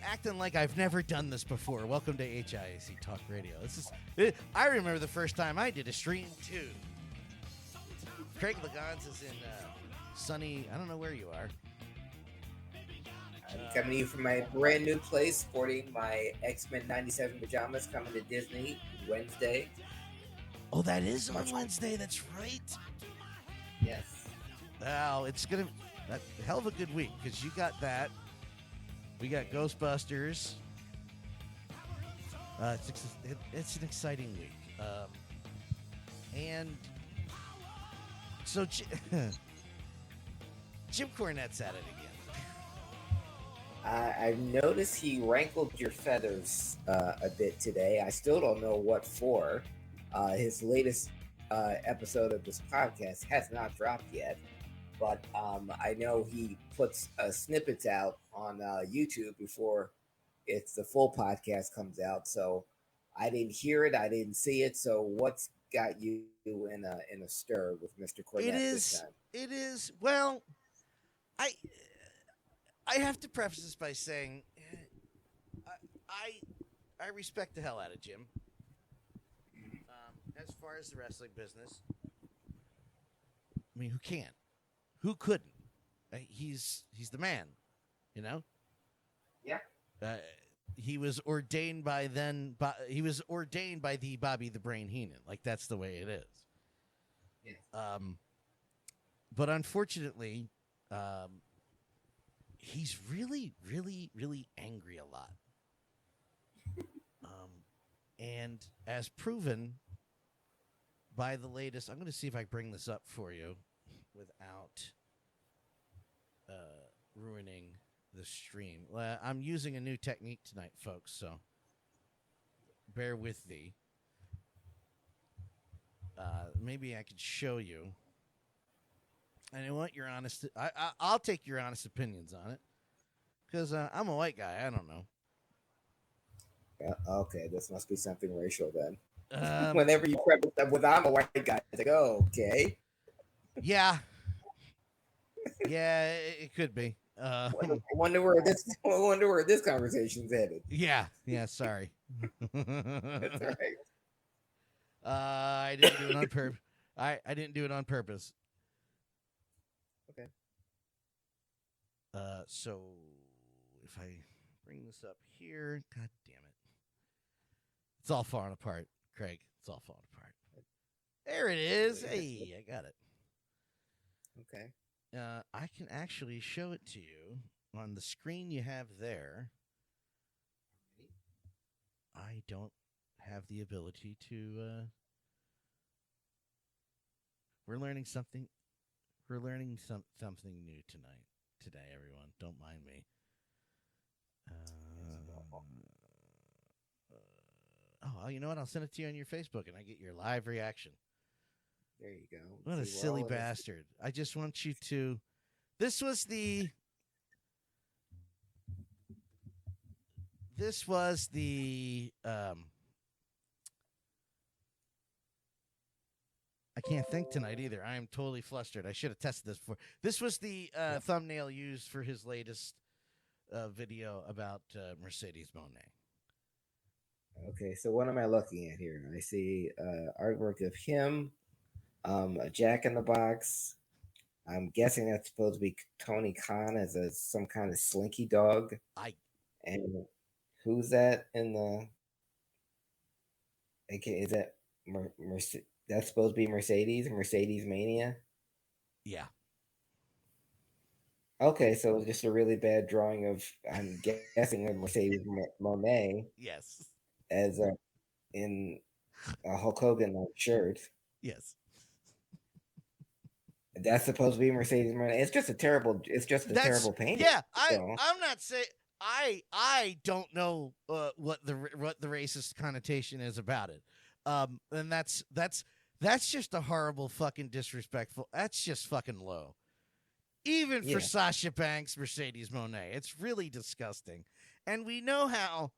acting like I've never done this before. Welcome to HIAC Talk Radio. I remember the first time I did a stream, too. Craig Lagans is in sunny, I don't know where you are. I'm coming to you from my brand new place, sporting my X-Men 97 pajamas, coming to Disney Wednesday. Oh, that is on Wednesday. That's right. Yes. Wow, it's going to be a hell of a good week because you got that. We got Ghostbusters. It's an exciting week. And so Jim Cornette's at it again. I've noticed he rankled your feathers a bit today. I still don't know what for. His latest episode of this podcast has not dropped yet, but I know he puts snippets out on YouTube before the full podcast comes out. So I didn't hear it, I didn't see it. So what's got you in a stir with Mr. Cornette this time? It is. Well, I have to preface this by saying I respect the hell out of Jim. As far as the wrestling business, I mean, who can't? Who couldn't? He's the man, you know? Yeah. He was ordained by the Bobby the Brain Heenan. Like, that's the way it is. Yeah. But unfortunately, he's really, really, really angry a lot. And as proven by the latest, I'm going to see if I bring this up for you without ruining the stream. I'm using a new technique tonight, folks, so bear with thee. Maybe I could show you. And I want your honest... I'll take your honest opinions on it. Because I'm a white guy. I don't know. Okay, this must be something racial then. Whenever you preface that with "I'm a white guy," it's like, oh, okay. Yeah. Yeah, it could be. Wonder where this conversation's headed. Yeah. Sorry. That's all right. I didn't do it on purpose. I didn't do it on purpose. Okay. So if I bring this up here, God damn it. It's all falling apart, Craig. It's all falling apart. There it is. Hey, I got it. Okay. I can actually show it to you on the screen you have there. I don't have the ability to... We're learning something. We're learning something new today, everyone. Don't mind me. You know what? I'll send it to you on your Facebook, and I get your live reaction. There you go. What a silly bastard. I just want you to... This was the... I can't think tonight either. I am totally flustered. I should have tested this before. This was the thumbnail used for his latest video about Mercedes Mone. Okay, so what am I looking at here? I see artwork of him, a Jack in the Box. I'm guessing that's supposed to be Tony Khan as some kind of slinky dog. And who's that in the? Okay, is that that's supposed to be Mercedes Mania? Yeah. Okay, so it's just a really bad drawing of, I'm guessing, of Mercedes Mone. Yes. As in a Hulk Hogan shirt. Yes. That's supposed to be Mercedes Mone. It's just a terrible painting. Yeah, I'm not saying I don't know what the racist connotation is about it. And that's just a horrible fucking disrespectful. That's just fucking low. Even for Sasha Banks, Mercedes Mone. It's really disgusting. And we know how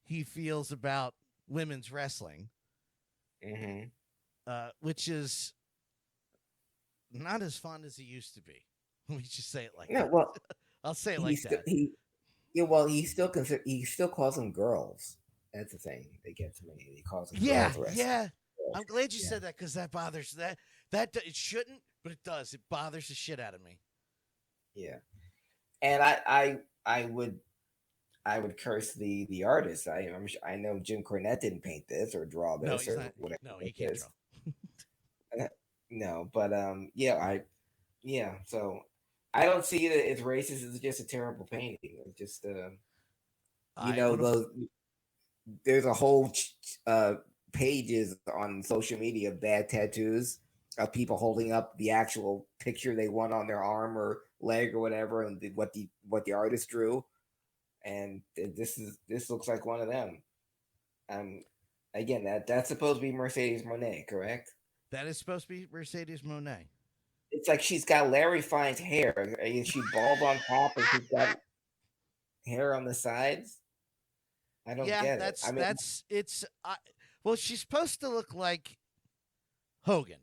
he feels about women's wrestling. Mm-hmm. Which is not as fun as he used to be. Let me just say it like that. Well, I'll say it like that. Yeah, well, he still calls them girls. That's the thing that gets me. He calls them Yeah, girls wrestling. yeah. I'm glad you Yeah. said that because that bothers it shouldn't, but it does. It bothers the shit out of me. Yeah, and I would curse the artist. I know Jim Cornette didn't paint this or draw No, this he's or not. whatever No, he it can't is. draw. No, but yeah. So I don't see it as racist. It's just a terrible painting. It's just those. There's a whole pages on social media of bad tattoos of people holding up the actual picture they want on their arm or leg or whatever, and what the artist drew, and this looks like one of them. Again, that's supposed to be Mercedes Mone, correct? That is supposed to be Mercedes Mone. It's like she's got Larry Fine's hair. Is she bald on top and she's got hair on the sides? I don't Yeah, get it. I mean, well, she's supposed to look like Hogan.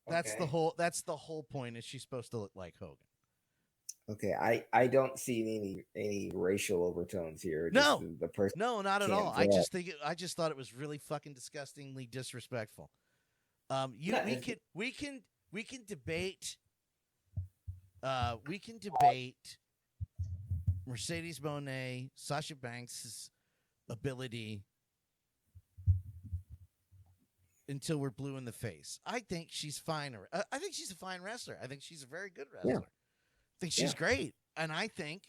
That's okay. That's the whole point. Is she's supposed to look like Hogan? Okay, I don't see any racial overtones here. No, the person. no, not at can't all. draw. I just thought it was really fucking disgustingly disrespectful. No, We can debate. We can debate Mercedes Mone, Sasha Banks' ability until we're blue in the face. I think she's fine. I think she's a fine wrestler. I think she's a very good wrestler. Yeah. I think she's great. And I think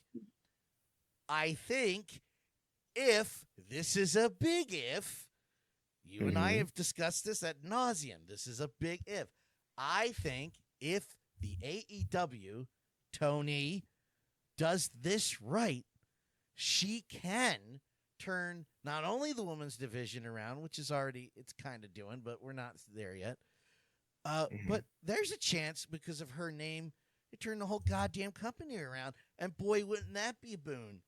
if this is a big if, you and I have discussed this ad nauseum. This is a big if. I think if the AEW Tony does this right, she can turn not only the women's division around, which is already it's kind of doing, but we're not there yet. But there's a chance because of her name to turn the whole goddamn company around. And boy, wouldn't that be a boon?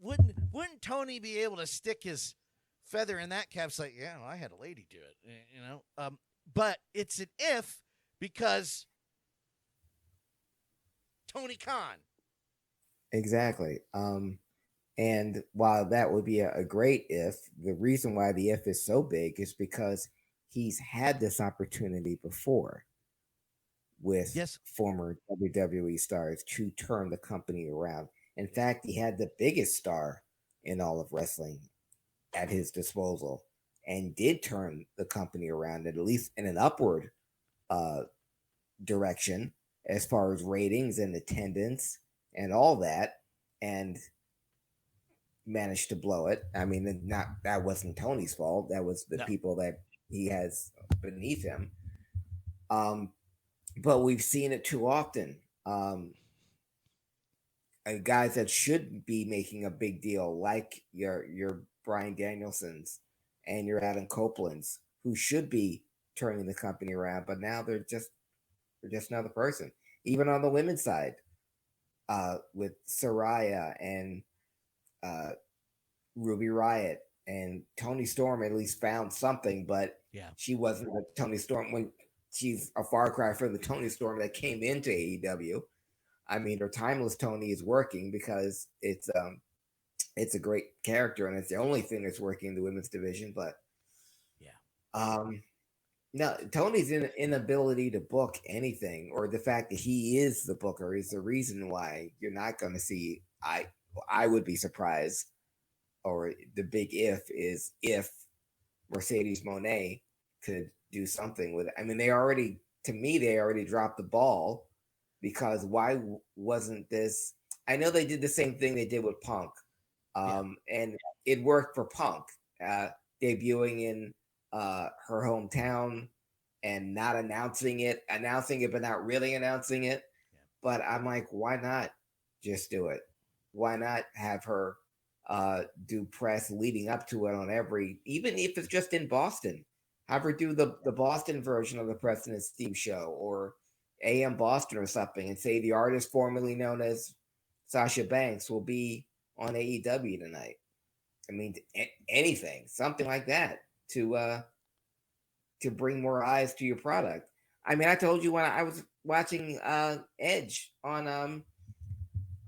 Wouldn't Tony be able to stick his feather in that cap? Like, yeah, well, I had a lady do it, But it's an if because Tony Khan. Exactly. And while that would be a great if, the reason why the if is so big is because he's had this opportunity before with former WWE stars to turn the company around. In fact, he had the biggest star in all of wrestling at his disposal and did turn the company around, at least in an upward direction as far as ratings and attendance and all that, and managed to blow it. I mean, that wasn't Tony's fault. That was the people that he has beneath him. But we've seen it too often. Guys that should be making a big deal, like your Bryan Danielsons and your Adam Copelands, who should be turning the company around, but now they're just another person. Even on the women's side, with Saraya and Ruby Riott and Toni Storm, at least found something, but she wasn't a Toni Storm when she's a far cry from the Toni Storm that came into AEW. I mean, her timeless Tony is working because it's a great character and it's the only thing that's working in the women's division. But no, Tony's inability to book anything, or the fact that he is the booker, is the reason why you're not going to see. I would be surprised, or the big if is if Mercedes Mone could do something with it. I mean, they already dropped the ball, because why wasn't this? I know they did the same thing they did with Punk, and it worked for Punk, debuting in her hometown and not announcing it but not really announcing it. But I'm like, why not just do it? Why not have her do press leading up to it on even if it's just in Boston, have her do the Boston version of the Preston and Steve show, or AM Boston or something, and say the artist formerly known as Sasha Banks will be on AEW tonight. I mean, anything, something like that to bring more eyes to your product. I mean, I told you when I was watching Edge on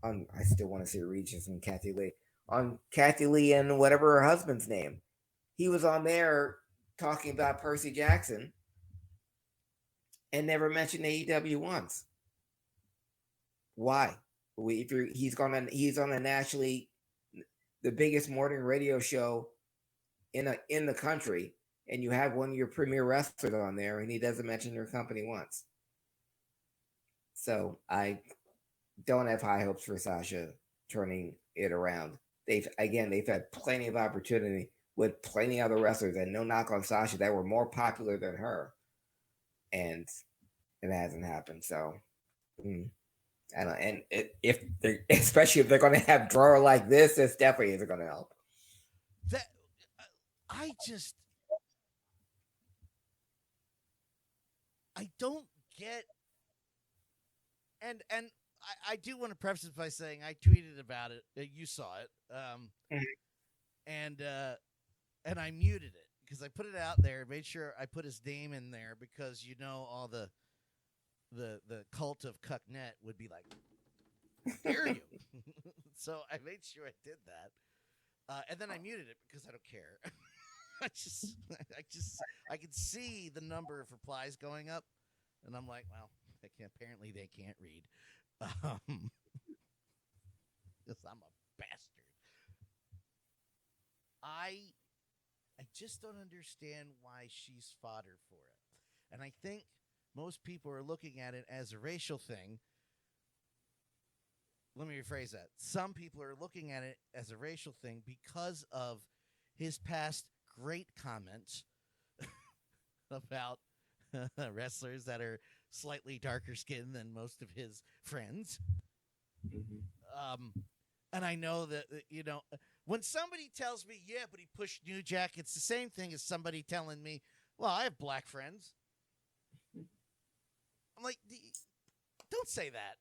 I still want to say Regis and Kathy Lee. On Kathy Lee and whatever her husband's name. He was on there talking about Percy Jackson and never mentioned AEW once. Why? He's on a nationally the biggest morning radio show in the country, and you have one of your premier wrestlers on there, and he doesn't mention your company once. So I don't have high hopes for Sasha turning it around. They've had plenty of opportunity with plenty of other wrestlers, and no knock on Sasha, that were more popular than her, and it hasn't happened. So, especially if they're going to have drawer like this definitely isn't going to help. That I don't get, and I do want to preface it by saying I tweeted about it. You saw it, and I muted it because I put it out there, made sure I put his name in there because all the cult of Cornette would be like, dare you? So I made sure I did that, and then I muted it because I don't care. I could see the number of replies going up, and I'm like, well, apparently they can't read, because I'm a bastard. I just don't understand why she's fodder for it, and I think most people are looking at it as a racial thing. Let me rephrase that. Some people are looking at it as a racial thing because of his past great comments about wrestlers that are slightly darker skinned than most of his friends. And I know that, when somebody tells me, yeah, but he pushed New Jack, it's the same thing as somebody telling me, well, I have black friends. I'm like, don't say that.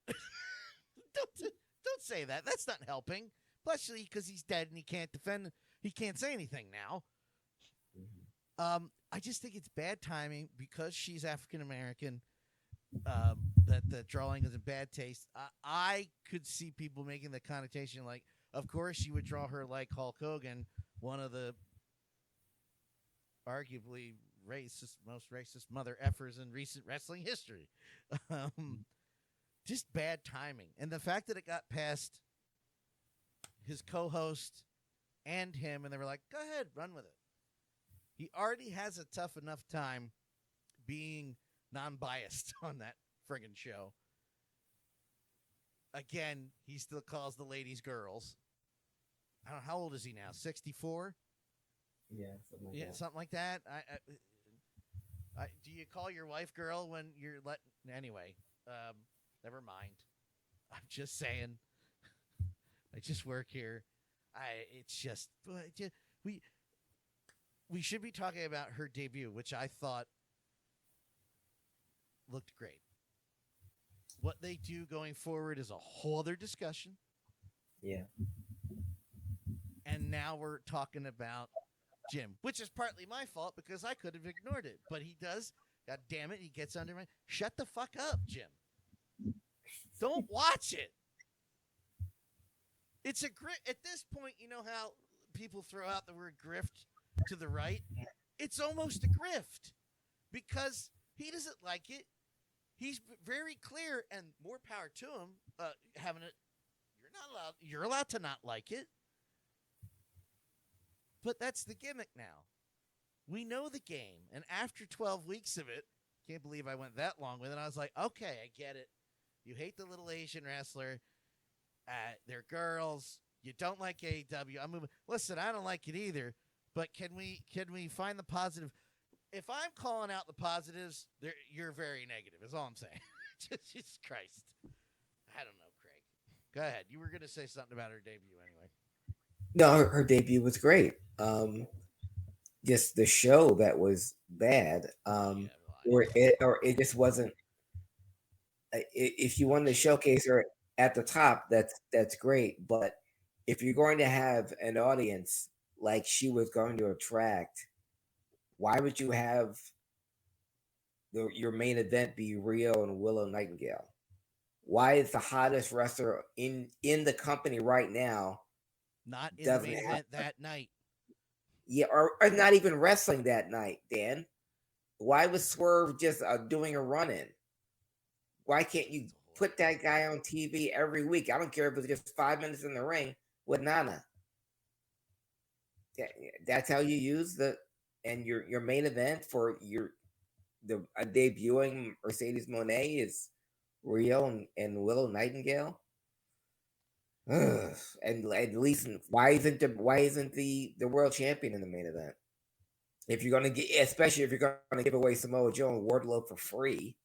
Don't say that. That's not helping. Especially because he's dead and he can't say anything now. I just think it's bad timing because she's African American. That the drawing is in bad taste. I could see people making the connotation like, of course you would draw her like Hulk Hogan, one of the arguably most racist mother effers in recent wrestling history. Just bad timing. And the fact that it got past his co-host and him, and they were like, go ahead, run with it. He already has a tough enough time being non-biased on that friggin' show. Again, he still calls the ladies girls. I don't know, how old is he now? 64? Yeah, something like that. Do you call your wife girl when you're anyway? Never mind. I'm just saying. I just work here. We should be talking about her debut, which I thought looked great. What they do going forward is a whole other discussion. Yeah. And now we're talking about Jim, which is partly my fault because I could have ignored it. But he does. God damn it. He gets under my... Shut the fuck up, Jim. Don't watch it. It's a grift. At this point, you know how people throw out the word grift to the right? It's almost a grift because he doesn't like it. He's very clear, and more power to him. Having it, you're allowed to not like it. But that's the gimmick now. We know the game, and after 12 weeks of it, can't believe I went that long with it. I was like, okay, I get it. You hate the little Asian wrestler. They're girls. You don't like AEW. I'm moving. Listen, I don't like it either. But can we find the positive? If I'm calling out the positives, you're very negative. Is all I'm saying. Jesus Christ. I don't know, Craig. Go ahead. You were going to say something about her debut anyway. No, her debut was great. Just the show that was bad. Or it just wasn't. If you wanted to showcase her at the top, that's great. But if you're going to have an audience like she was going to attract, why would you have your main event be Rio and Willow Nightingale? Why is the hottest wrestler in the company right now Not in the doesn't main have, event that night. yeah, or not even wrestling that night, Dan? Why was Swerve just doing a run-in? Why can't you put that guy on TV every week? I don't care if it's just 5 minutes in the ring with Nana. That's how you use your main event for the debuting Mercedes Mone is Rio and Willow Nightingale. Ugh. And at least why isn't the world champion in the main event? If you're gonna get, especially if you're gonna give away Samoa Joe and Wardlow for free.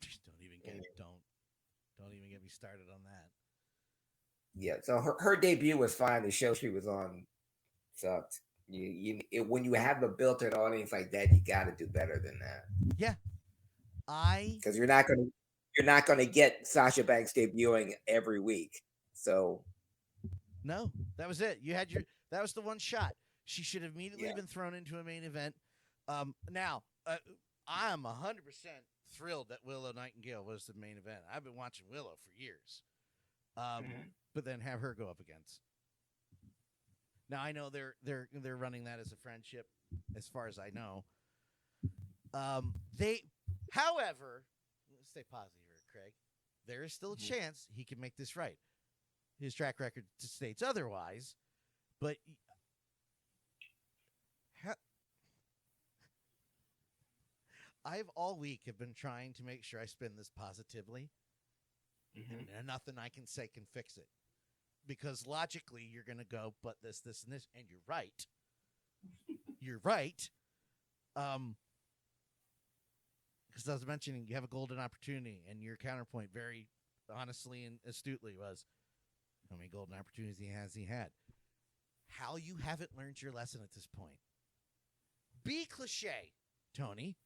Don't even get me started on that. Yeah, so her debut was fine. The show she was on sucked. When you have a built-in audience like that, you got to do better than that. Yeah, because you're not gonna get Sasha Banks debuting every week. So no, that was it. That was the one shot. She should have immediately been thrown into a main event. Now, I'm 100% thrilled that Willow Nightingale was the main event. I've been watching Willow for years. But then have her go up against. Now I know they're running that as a friendship, as far as I know. However, let's stay positive here, Craig. There is still a chance he can make this right. His track record states otherwise, but I've all week have been trying to make sure I spin this positively, and nothing I can say can fix it. Because logically, you're going to go, but this, and this, and you're right. You're right. Because I was mentioning, you have a golden opportunity, and your counterpoint, very honestly and astutely, was how many golden opportunities he had. How you haven't learned your lesson at this point. Be cliche, Tony.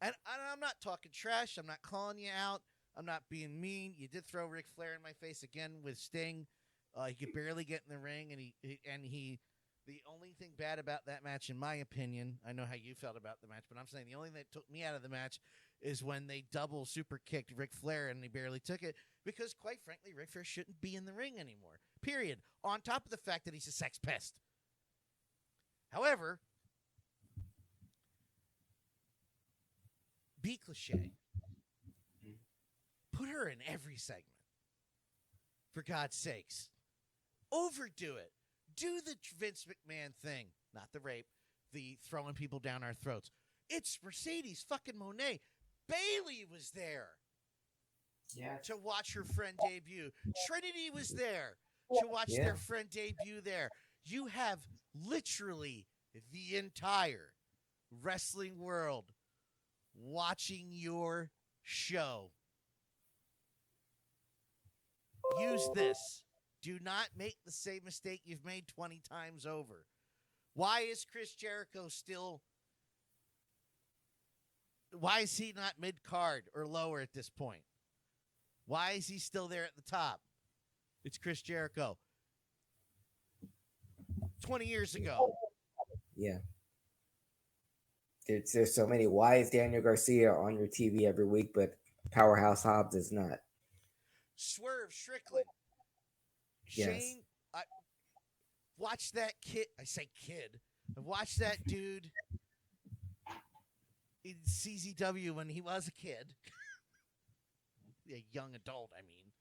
And I'm not talking trash. I'm not calling you out. I'm not being mean. You did throw Ric Flair in my face again with Sting. He could barely get in the ring, and he. The only thing bad about that match, in my opinion, I know how you felt about the match, but I'm saying the only thing that took me out of the match is when they double super kicked Ric Flair and he barely took it, because quite frankly, Ric Flair shouldn't be in the ring anymore. Period. On top of the fact that he's a sex pest. However, be cliche. Put her in every segment. For God's sakes. Overdo it. Do the Vince McMahon thing. Not the rape. The throwing people down our throats. It's Mercedes fucking Mone. Bayley was there. Yeah. To watch her friend debut. Trinity was there to watch their friend debut there. You have literally the entire wrestling world watching your show. Use this. Do not make the same mistake you've made 20 times over. Why is Chris Jericho still... Why is he not mid-card or lower at this point? Why is he still there at the top? It's Chris Jericho. 20 years ago. Yeah. There's so many. Why is Daniel Garcia on your TV every week, but Powerhouse Hobbs is not? Swerve Strickland. Yes. Shane, watch that kid. I say kid. I watched that dude in CZW when he was a kid. A young adult, I mean.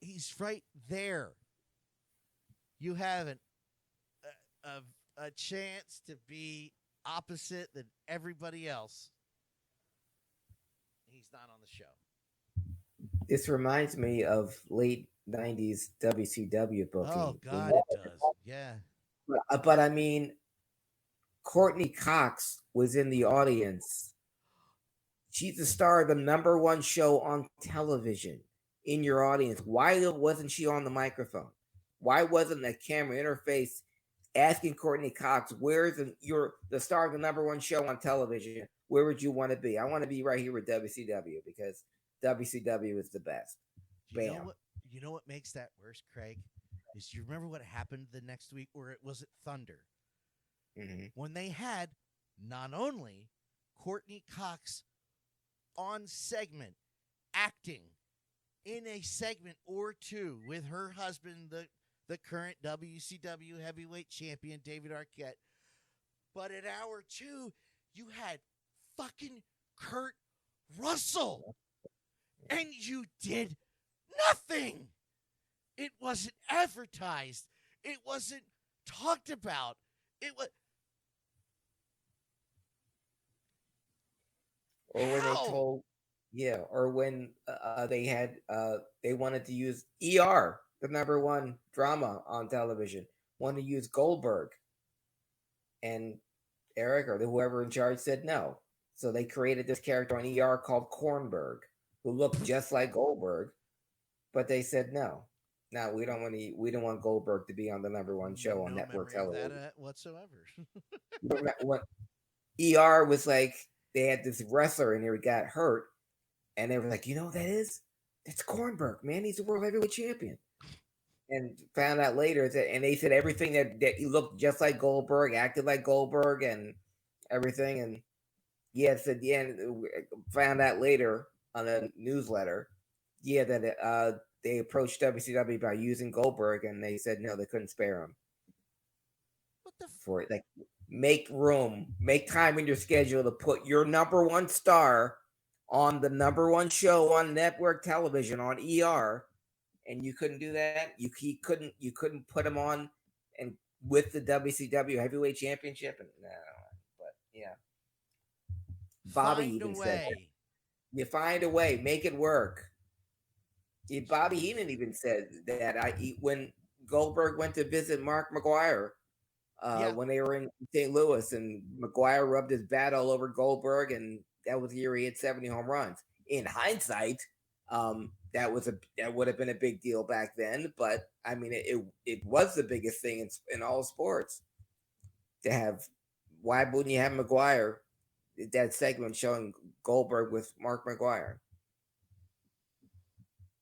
He's right there. You have a chance to be opposite than everybody else. He's not on the show. This reminds me of late 90s WCW booking. Oh, God, it does. Yeah. But I mean, Courtney Cox was in the audience. She's the star of the #1 show on television in your audience. Why wasn't she on the microphone? Why wasn't the camera interface asking Courtney Cox, where's you're the star of the #1 show on television? Where would you want to be? I want to be right here with WCW because WCW is the best. You know what makes that worse, Craig? Is you remember what happened the next week, or was it Thunder? Mm-hmm. When they had not only Courtney Cox on segment acting in a segment or two with her husband, the current WCW heavyweight champion, David Arquette. But at hour 2, you had fucking Kurt Russell. And you did nothing. It wasn't advertised. It wasn't talked about. It was. Or when they told, or when they wanted to use ER, the number one drama on television, wanted to use Goldberg, and Eric or whoever in charge said no. So they created this character on ER called Kornberg, who looked just like Goldberg, but they said no. No, we don't want Goldberg to be on the number one show on network television. That whatsoever. When ER was like, they had this wrestler in here who got hurt, and they were like, you know what that is? That's Kornberg, man. He's a world heavyweight champion. And found out later and they said everything that he looked just like Goldberg, acted like Goldberg, and everything. And yes, at the end, found out later on a newsletter, that they approached WCW by using Goldberg, and they said no, they couldn't spare him. What the for it? Like, make room, make time in your schedule to put your number one star on the number one show on network television on ER, and you couldn't do that. You couldn't put him on and with the WCW Heavyweight Championship. And no, but yeah, Bobby even said that. You find a way, make it work. Bobby Heenan even said that when Goldberg went to visit Mark McGuire when they were in St. Louis, and McGuire rubbed his bat all over Goldberg, and that was the year he hit 70 home runs. In hindsight, that would have been a big deal back then, but I mean, it was the biggest thing in all sports to have. Why wouldn't you have McGuire? That segment showing Goldberg with Mark McGuire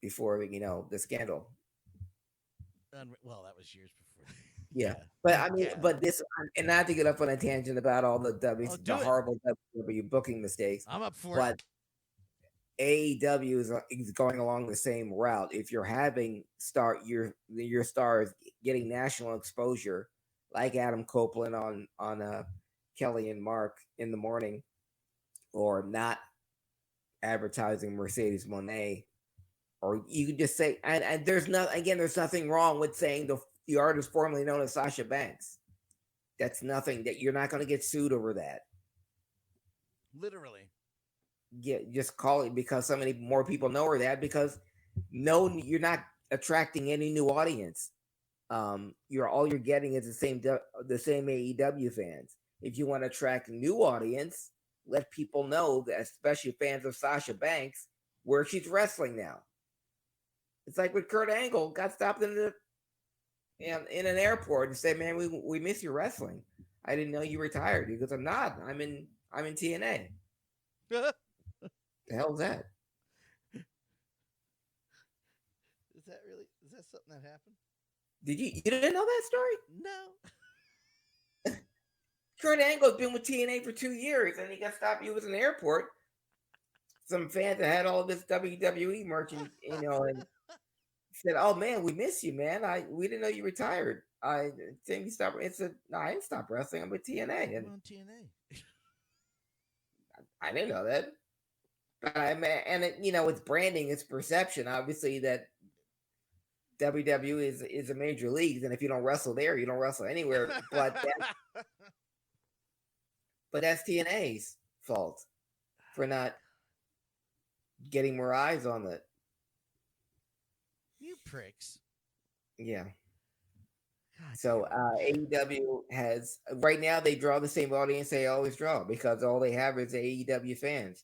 before the scandal. Well, that was years before. Yeah. But I mean, but this, and not to get up on a tangent about all the horrible WWE booking mistakes. I'm up for it. But AEW is going along the same route. If you're having your stars getting national exposure, like Adam Copeland on Kelly and Mark in the morning, or not advertising Mercedes Mone, or you can just say, and there's nothing wrong with saying the artist formerly known as Sasha Banks. That's nothing that you're not going to get sued over that. Literally. Yeah, just call it, because so many more people know her that, because you're not attracting any new audience. All you're getting is the same AEW fans. If you want to attract a new audience, let people know that, especially fans of Sasha Banks, where she's wrestling now. It's like when Kurt Angle got stopped in an airport and said, "Man, we miss you wrestling. I didn't know you retired." He goes, "I'm not. I'm in TNA." The hell is that? Is that something that happened? You didn't know that story? No. Kurt Angle's been with TNA for 2 years, and he got stopped. He was in the airport. Some fans that had all this WWE merch, and said, "Oh man, we miss you, man. We didn't know you retired. I think you stopped." It said, "No, I didn't stop wrestling. I'm with TNA." And I'm on TNA. I didn't know that. But it's branding, it's perception. Obviously, that WWE is a major league, and if you don't wrestle there, you don't wrestle anywhere. But that's TNA's fault for not getting more eyes on it. You pricks. Yeah. So AEW has, right now, they draw the same audience they always draw, because all they have is AEW fans.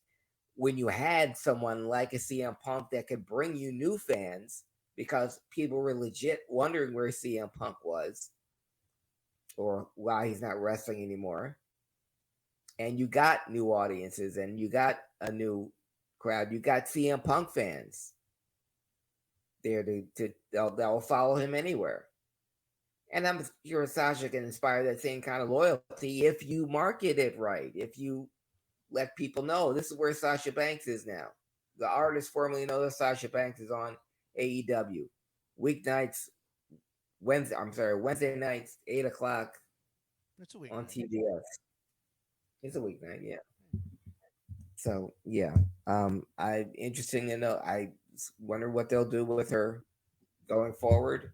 When you had someone like a CM Punk that could bring you new fans, because people were legit wondering where CM Punk was, or why he's not wrestling anymore, and you got new audiences, and you got a new crowd, you got CM Punk fans there they'll follow him anywhere. And I'm sure Sasha can inspire that same kind of loyalty if you market it right, if you let people know this is where Sasha Banks is now. The artist formerly known as Sasha Banks is on AEW weeknights. Wednesday nights, 8 o'clock It's a weeknight on TBS. It's a weeknight, yeah. So yeah, I'm interesting to know. I wonder what they'll do with her going forward.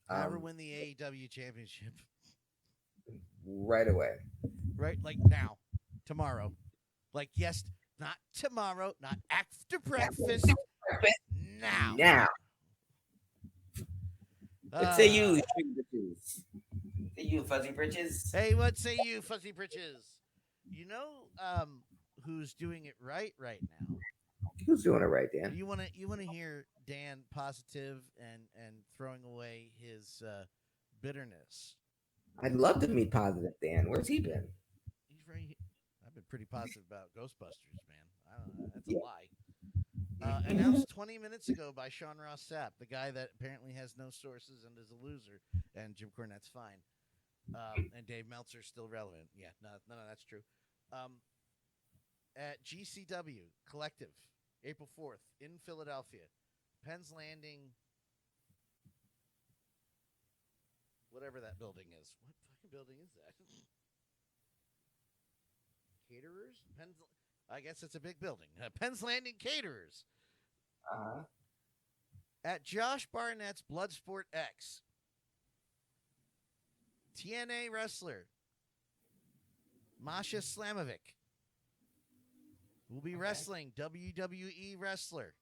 Have her win the AEW championship right away. Right, like now, tomorrow, like yes, not tomorrow, not after breakfast. Now. What say you, Britches? Say you, Fuzzy Britches? Hey, what say you, Fuzzy Britches? You know, who's doing it right now? Who's doing it right, Dan? You wanna hear Dan positive and throwing away his bitterness? I'd love to meet positive Dan. Where's he been? He's right. I've been pretty positive about Ghostbusters, man. I don't know. That's a lie. Announced 20 minutes ago by Sean Ross Sapp, the guy that apparently has no sources and is a loser, and Jim Cornette's fine. And Dave Meltzer's still relevant. Yeah, no, that's true. At GCW Collective, April 4th in Philadelphia, Penn's Landing, whatever that building is. What fucking building is that? Caterers? I guess it's a big building. Penn's Landing Caterers. At Josh Barnett's Bloodsport X. TNA wrestler Masha Slamovich will be wrestling WWE wrestler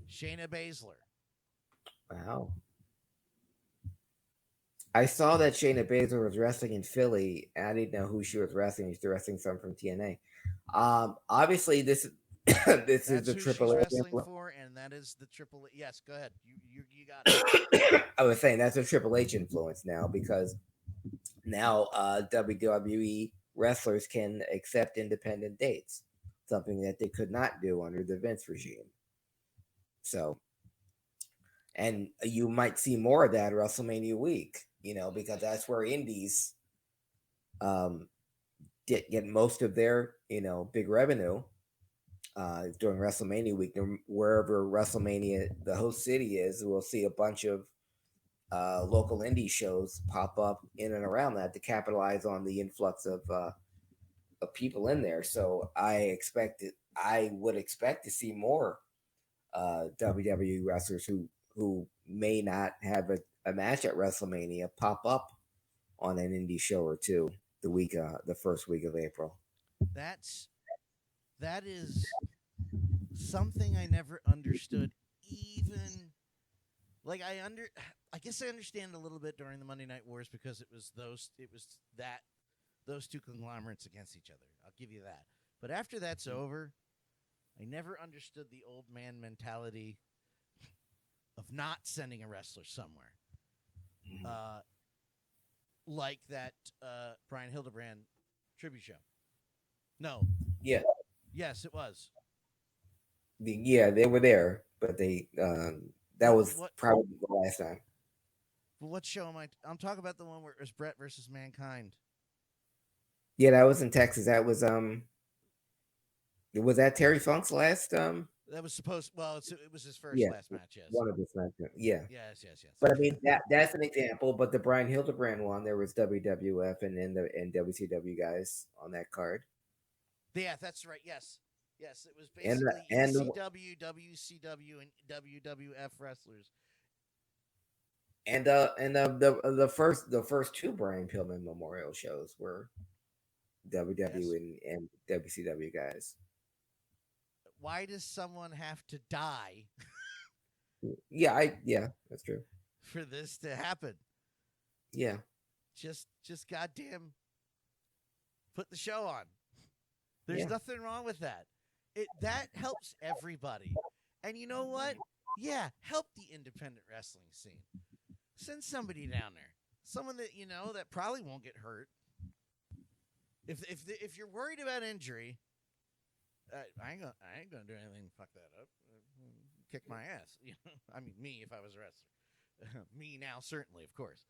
Shayna Baszler. Wow. I saw that Shayna Baszler was wrestling in Philly. I didn't know who she was wrestling. She's wrestling some from TNA. Obviously, this is the Triple A H wrestling for, and that is the Triple H. Yes, go ahead. You got it. I was saying that's a Triple H influence now because now WWE wrestlers can accept independent dates, something that they could not do under the Vince regime. So, and you might see more of that WrestleMania week, because that's where indies get most of their, big revenue during WrestleMania week. Wherever WrestleMania, the host city is, we'll see a bunch of local indie shows pop up in and around that to capitalize on the influx of people in there. So I would expect to see more WWE wrestlers who may not have a match at WrestleMania pop up on an indie show or two the first week of April. That is something I never understood. Even like I guess I understand a little bit during the Monday Night Wars because it was those two conglomerates against each other. I'll give you that. But after that's over, I never understood the old man mentality of not sending a wrestler somewhere. Like that Brian Hildebrand tribute show. No. Yeah. Yes, it was. They were there, but they that was probably the last time. Well, what show am I'm talking about the one where it was Brett versus Mankind. Yeah, that was in Texas. That was that Terry Funk's last That was supposed. Well, it was his first last match. Yes, one of his last. Yeah. Yes. But I mean that's an example. But the Brian Hildebrand one, there was WWF and WCW guys on that card. Yeah, that's right. Yes, it was basically ECW, WCW, and WWF wrestlers. And the first two Brian Pillman Memorial shows were WWE and WCW guys. Why does someone have to die? Yeah, that's true. For this to happen. Yeah. Just goddamn put the show on. There's nothing wrong with that. That helps everybody. And you know what? Yeah, help the independent wrestling scene. Send somebody down there. Someone that that probably won't get hurt. If you're worried about injury, I ain't gonna do anything to fuck that up. Kick my ass. I mean, me if I was a wrestler. Me now, certainly, of course.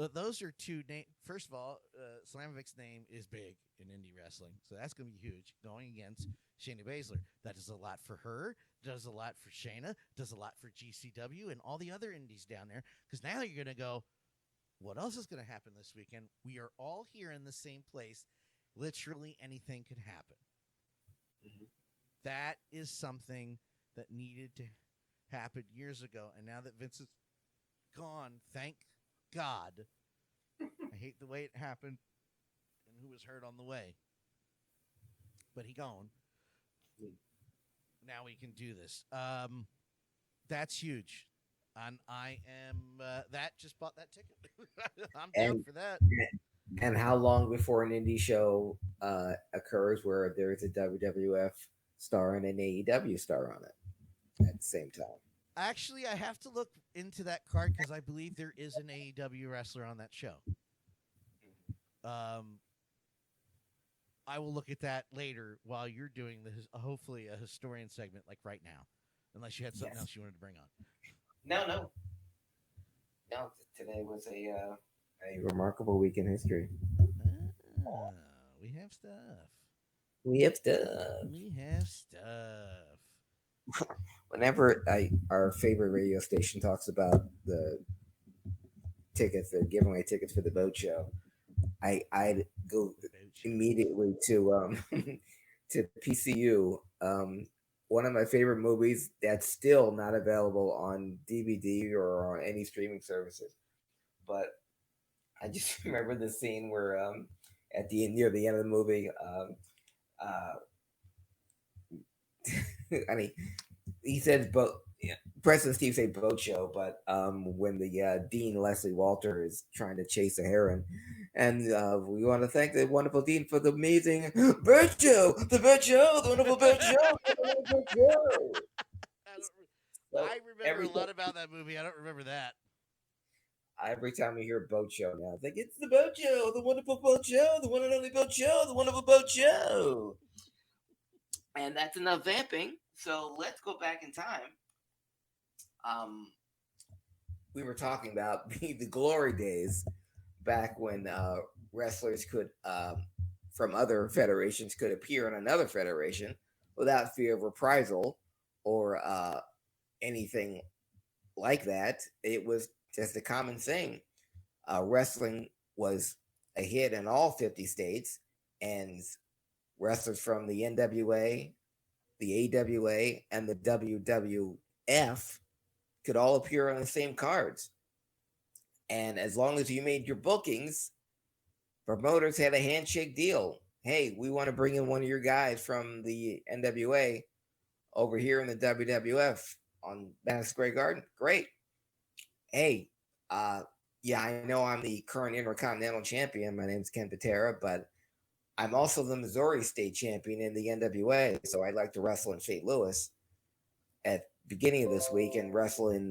those are two names. First of all, Slamovich's name is big in indie wrestling, so that's going to be huge. Going against Shayna Baszler, that does a lot for her, does a lot for Shayna, does a lot for GCW and all the other indies down there. Because now you're going to go, what else is going to happen this weekend? We are all here in the same place. Literally anything could happen. Mm-hmm. That is something that needed to happen years ago, and now that Vince is gone, thank God. I hate the way it happened and who was hurt on the way. But he gone. Now we can do this. That's huge. And I am that just bought that ticket. I'm down for that. And how long before an indie show occurs where there's a WWF star and an AEW star on it at the same time? Actually, I have to look into that card because I believe there is an AEW wrestler on that show. I will look at that later while you're doing hopefully a historian segment like right now, unless you had something else you wanted to bring on. No. Today was a remarkable week in history. We have stuff. Whenever our favorite radio station talks about the tickets, the giveaway tickets for the boat show, I go immediately to to PCU. One of my favorite movies that's still not available on DVD or on any streaming services. But I just remember the scene where near the end of the movie, I mean, he says boat. Yeah, President Steve say boat show, but when the Dean Leslie Walter is trying to chase a heron, and we want to thank the wonderful Dean for the amazing bird show, the wonderful bird show, I remember a lot about that movie. I don't remember that. Every time we hear boat show now, I think it's the boat show, the wonderful boat show, the one and only boat show, the wonderful boat show. And that's enough vamping. So let's go back in time. We were talking about the glory days back when wrestlers could, from other federations, could appear in another federation without fear of reprisal or anything like that. It was just a common thing. Wrestling was a hit in all 50 states, and wrestlers from the NWA, the AWA, and the WWF could all appear on the same cards. And as long as you made your bookings, promoters had a handshake deal. Hey, we want to bring in one of your guys from the NWA over here in the WWF on Madison Square Garden. Great. Hey, yeah, I know I'm the current Intercontinental Champion. My name's Ken Patera, but I'm also the Missouri State Champion in the NWA, so I'd like to wrestle in St. Louis at the beginning of this week and wrestle in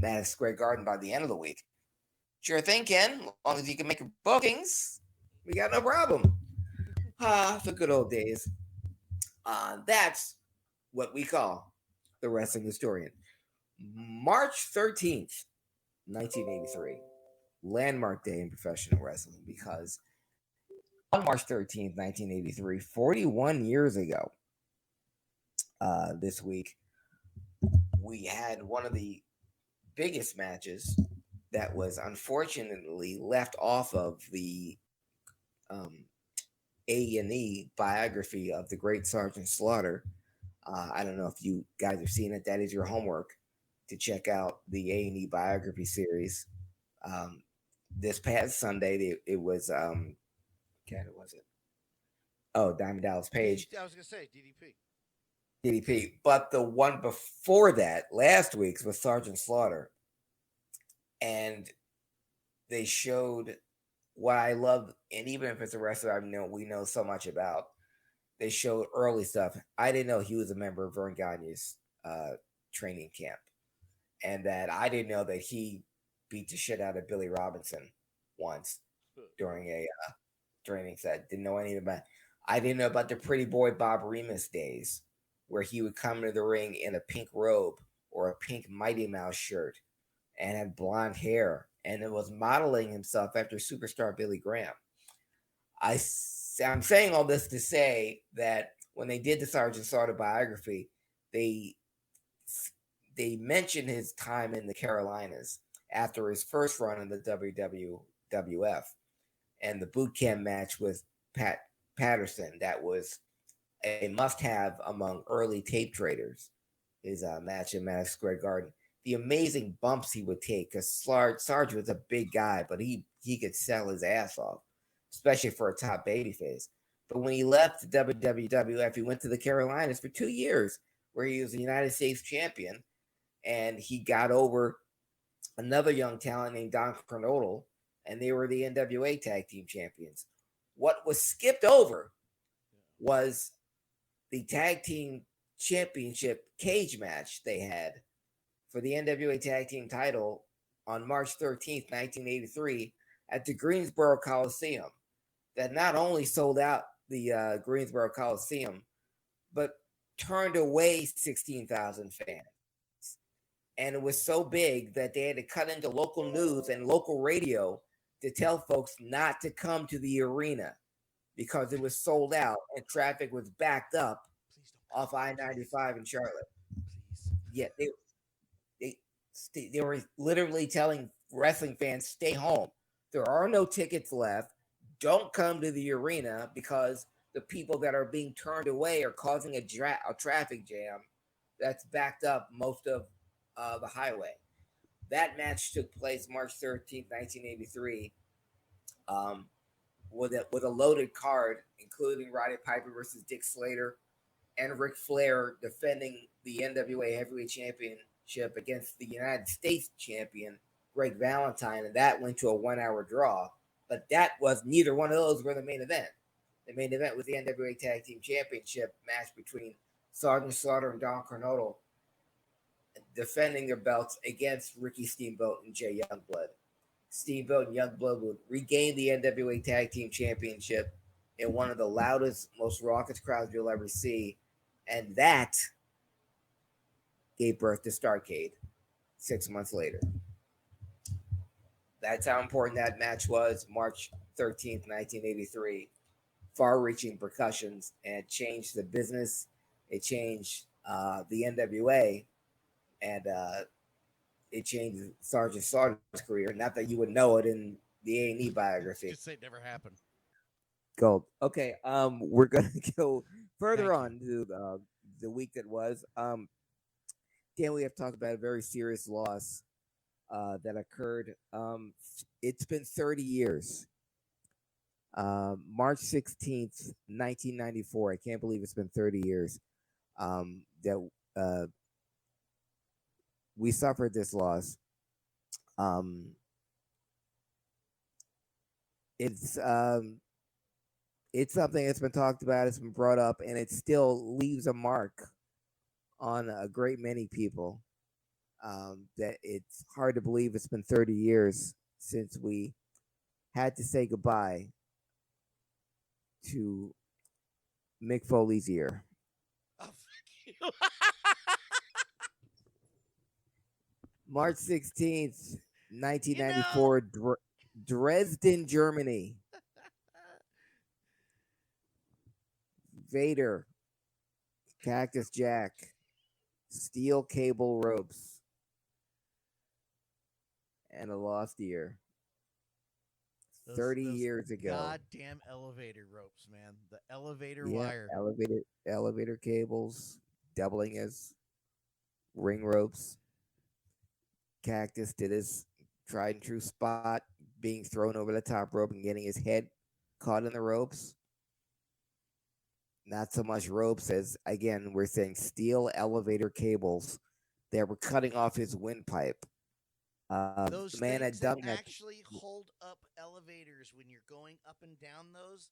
Madison Square Garden by the end of the week. Sure thing, Ken. As long as you can make your bookings, we got no problem. The good old days. That's what we call the Wrestling Historian. March 13th, 1983. Landmark day in professional wrestling, because on March 13th, 1983, 41 years ago, this week, we had one of the biggest matches that was unfortunately left off of the A&E biography of the great Sergeant Slaughter. I don't know if you guys have seen it. That is your homework, to check out the A&E biography series. This past Sunday, it was who was it? Oh, Diamond Dallas Page. I was gonna say DDP. DDP, but the one before that, last week's, was Sergeant Slaughter, and they showed what I love. And even if it's a wrestler we know so much about, they showed early stuff. I didn't know he was a member of Vern Gagne's training camp, and that I didn't know that he beat the shit out of Billy Robinson once during a training set. Didn't know anything about. I didn't know about the Pretty Boy Bob Remus days, where he would come into the ring in a pink robe or a pink Mighty Mouse shirt and had blonde hair and it was modeling himself after superstar Billy Graham. I'm saying all this to say that when they did the Sergeant Slaughter biography, they mentioned his time in the Carolinas after his first run in the WWF and the boot camp match with Pat Patterson. That was a must-have among early tape traders. His match in Madison Square Garden. The amazing bumps he would take, because Sarge was a big guy, but he could sell his ass off, especially for a top babyface. But when he left the WWF, he went to the Carolinas for 2 years, where he was the United States champion, and he got over another young talent named Don Cornette, and they were the NWA Tag Team Champions. What was skipped over was the Tag Team Championship cage match they had for the NWA Tag Team title on March 13th, 1983 at the Greensboro Coliseum, that not only sold out the Greensboro Coliseum, but turned away 16,000 fans. And it was so big that they had to cut into local news and local radio to tell folks not to come to the arena because it was sold out and traffic was backed up off I-95 in Charlotte. Yeah, they were literally telling wrestling fans, stay home. There are no tickets left. Don't come to the arena because the people that are being turned away are causing a traffic jam that's backed up most of the highway. That match took place March 13th, 1983, with a loaded card, including Roddy Piper versus Dick Slater and Ric Flair defending the NWA Heavyweight Championship against the United States champion, Greg Valentine, and that went to a 1-hour draw. But that was neither one of those were the main event. The main event was the NWA Tag Team Championship match between Sergeant Slaughter and Don Cornette, defending their belts against Ricky Steamboat and Jay Youngblood. Steamboat and Youngblood would regain the NWA Tag Team Championship in one of the loudest, most raucous crowds you'll ever see. And that gave birth to Starrcade 6 months later. That's how important that match was, March 13th, 1983. Far-reaching repercussions, and it changed the business. It changed the NWA, and it changed Sergeant Slaughter's career. Not that you would know it in the A&E biography. Just say it never happened. Gold. Okay, we're gonna go further on to the week that was. Dan, we have talked about a very serious loss that occurred. It's been 30 years. March 16th, 1994. I can't believe it's been 30 years that we suffered this loss. It's something that's been talked about, it's been brought up, and it still leaves a mark on a great many people. That it's hard to believe it's been 30 years since we had to say goodbye to Mick Foley's ear. Oh, fuck you. March 16th, 1994, Dresden, Germany. Vader, Cactus Jack, steel cable ropes, and a lost ear. 30 years ago. Goddamn elevator ropes, man. The elevator wire. Elevator cables, doubling as ring ropes. Cactus did his tried and true spot, being thrown over the top rope and getting his head caught in the ropes. Not so much ropes as, again, we're saying steel elevator cables that were cutting off his windpipe. Those man things had done that that. actually hold up elevators when you're going up and down those,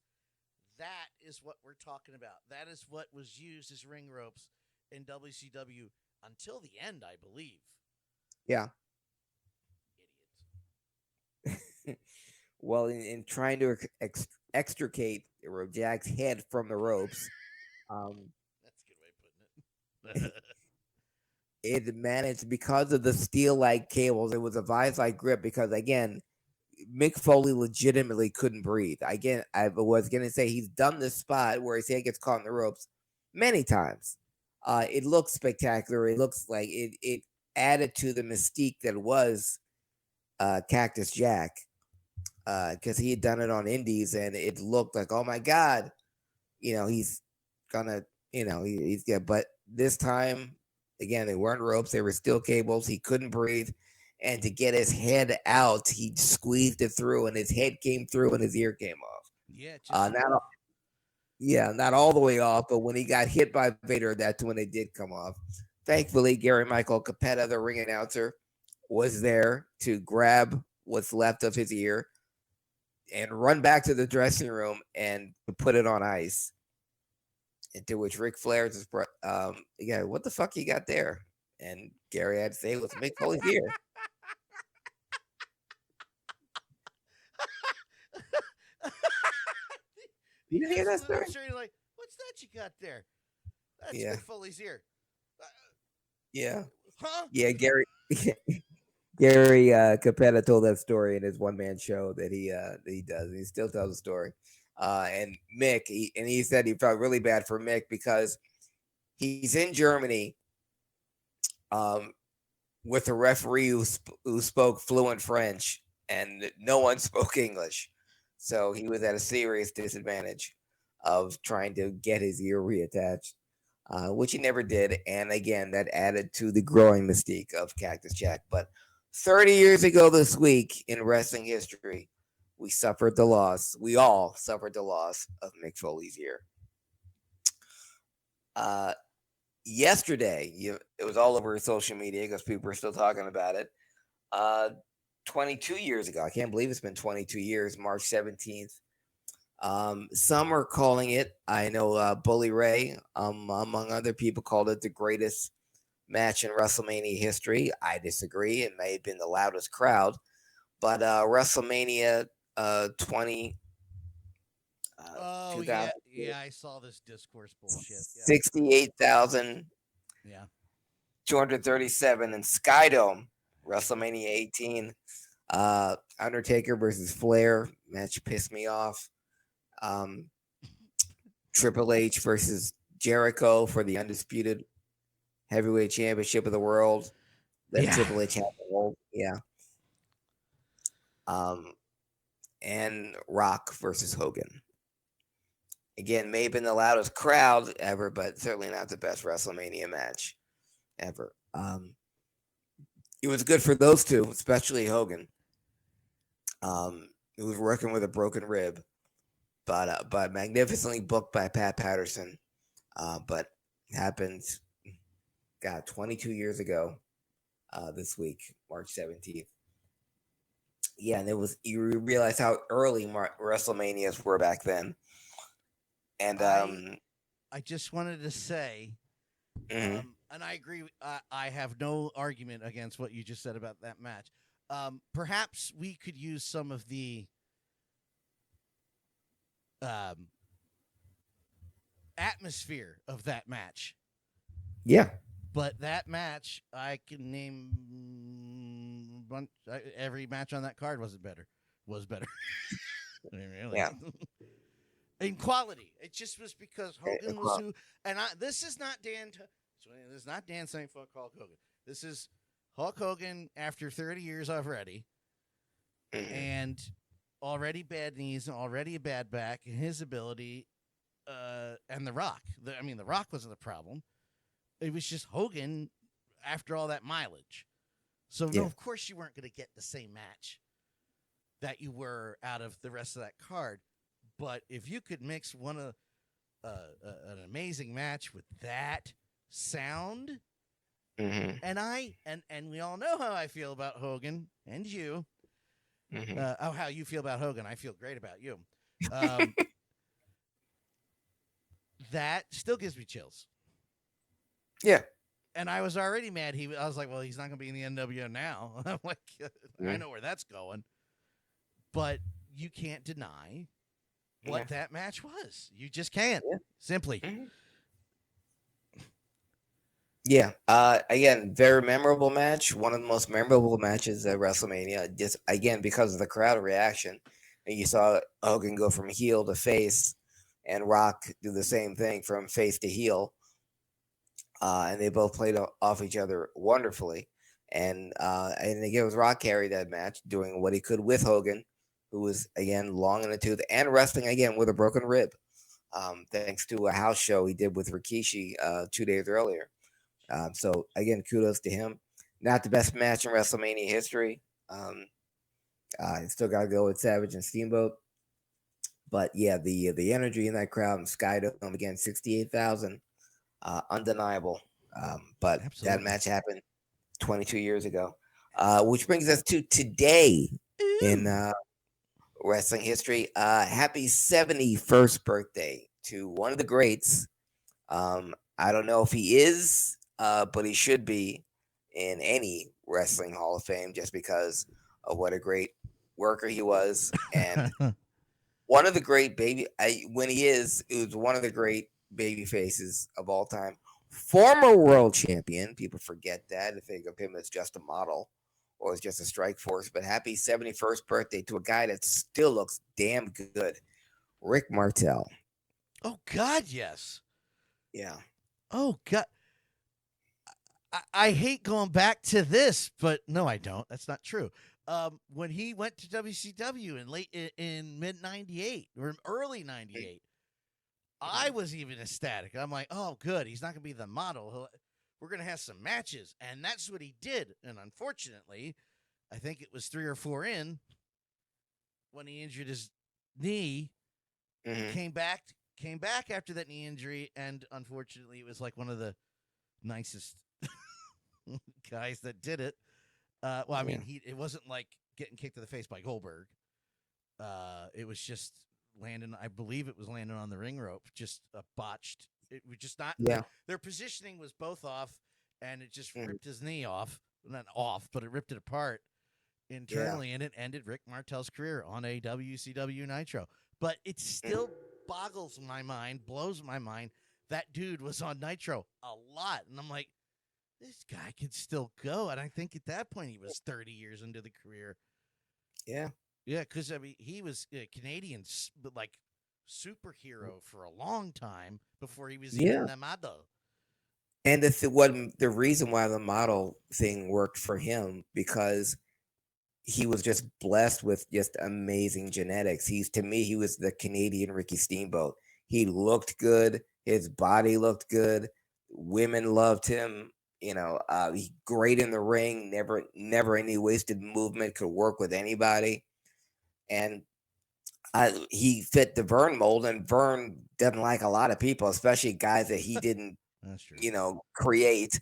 that is what we're talking about. That is what was used as ring ropes in WCW until the end, I believe. Yeah. Idiots. Well, in trying to extricate Jack's head from the ropes, that's a good way of putting it. it managed because of the steel-like cables. It was a vise-like grip because, again, Mick Foley legitimately couldn't breathe. Again, I was going to say he's done this spot where his head gets caught in the ropes many times. It looks spectacular. It looks like it added to the mystique that was Cactus Jack because he had done it on Indies and it looked like, oh my God, he's gonna, he's good. But this time, again, they weren't ropes; they were steel cables. He couldn't breathe, and to get his head out, he squeezed it through, and his head came through, and his ear came off. Not all the way off, but when he got hit by Vader, that's when they did come off. Thankfully, Gary Michael Capetta, the ring announcer, was there to grab what's left of his ear and run back to the dressing room and put it on ice. Into which Ric Flair just brought, what the fuck you got there? And Gary had to say, let's make Foley's ear. You didn't hear that story? Like, what's that you got there? That's Mick Foley's ear. Yeah. Huh? Yeah, Gary Capetta told that story in his one-man show that he does. And he still tells the story. And Mick, he said he felt really bad for Mick because he's in Germany with a referee who spoke fluent French and no one spoke English. So he was at a serious disadvantage of trying to get his ear reattached, which he never did. And again, that added to the growing mystique of Cactus Jack. But 30 years ago this week in wrestling history, we suffered the loss. We all suffered the loss of Mick Foley's ear. Yesterday, it was all over social media because people were still talking about it. 22 years ago, I can't believe it's been 22 years, March 17th. Some are calling it, I know Bully Ray, among other people, called it the greatest match in WrestleMania history. I disagree. It may have been the loudest crowd. But WrestleMania 20. Yeah, I saw this discourse bullshit. Yeah. 68,000. Yeah. 237 in Skydome, WrestleMania 18. Undertaker versus Flair match pissed me off. Triple H versus Jericho for the undisputed heavyweight championship of the world. Triple H had the world. Yeah. And Rock versus Hogan. Again, may have been the loudest crowd ever, but certainly not the best WrestleMania match ever. It was good for those two, especially Hogan. He was working with a broken rib, but magnificently booked by Pat Patterson. But happened, 22 years ago this week, March 17th. Yeah, and you realize how early WrestleManias were back then. And I just wanted to say, and I agree. I have no argument against what you just said about that match. Perhaps we could use some of the atmosphere of that match. Yeah. But that match, I can name every match on that card was better. I mean, really. Yeah. In quality, it just was because Hogan was who. And this is not Dan. This is not Dan saying fuck Hulk Hogan. This is Hulk Hogan after 30 years already, and already bad knees, already a bad back, and his ability, and The Rock. The Rock wasn't the problem. It was just Hogan after all that mileage. So, no, of course you weren't going to get the same match that you were out of the rest of that card. But if you could mix an amazing match with that sound, and we all know how I feel about Hogan, and you, how you feel about Hogan, I feel great about you. That still gives me chills. Yeah. And I was already mad. I was like, well, he's not going to be in the NWO now. I'm like, I know where that's going. But you can't deny what that match was. You just can't. Simply. Yeah. Again, very memorable match. One of the most memorable matches at WrestleMania. Just again because of the crowd reaction, and you saw Hogan go from heel to face, and Rock do the same thing from face to heel. And they both played off each other wonderfully. And again, it was Rock carried that match, doing what he could with Hogan, who was again long in the tooth and wrestling again with a broken rib, thanks to a house show he did with Rikishi 2 days earlier. So again, kudos to him. Not the best match in WrestleMania history. Still got to go with Savage and Steamboat. But yeah, the energy in that crowd in Skydome again, 68,000, undeniable. But Absolutely. that match happened 22 years ago, which brings us to today in wrestling history. Happy 71st birthday to one of the greats. I don't know if he is, but he should be in any wrestling Hall of Fame just because of what a great worker he was. And one of the great when he is, it was one of the great baby faces of all time. Former world champion. People forget that. They think of him as just a model or as just a strike force. But happy 71st birthday to a guy that still looks damn good. Rick Martel. Oh God, yes. Yeah. Oh God. I hate going back to this, but no, I don't. That's not true. When he went to WCW in mid '98 or early '98, I was even ecstatic. I'm like, oh, good. He's not going to be the model. We're going to have some matches, and that's what he did. And unfortunately, I think it was 3 or 4 in when he injured his knee. Came back after that knee injury, and unfortunately, it was like one of the nicest guys that did it. Well, I mean, it wasn't like getting kicked in the face by Goldberg. It was just landing. I believe it was landing on the ring rope, just botched. It was just not. Yeah. Their positioning was both off, and it just ripped his knee off. Not off, but it ripped it apart internally, and it ended Rick Martel's career on a WCW Nitro. But it still boggles my mind, blows my mind. That dude was on Nitro a lot, and I'm like, this guy could still go. And I think at that point he was 30 years into the career. Yeah. Yeah, because I mean, he was a Canadian like superhero for a long time before he was even the model. And the reason why the model thing worked for him because he was just blessed with just amazing genetics. To me, he was the Canadian Ricky Steamboat. He looked good. His body looked good. Women loved him. He's great in the ring. Never any wasted movement. Could work with anybody. And he fit the Vern mold, and Vern doesn't like a lot of people, especially guys that he didn't, create.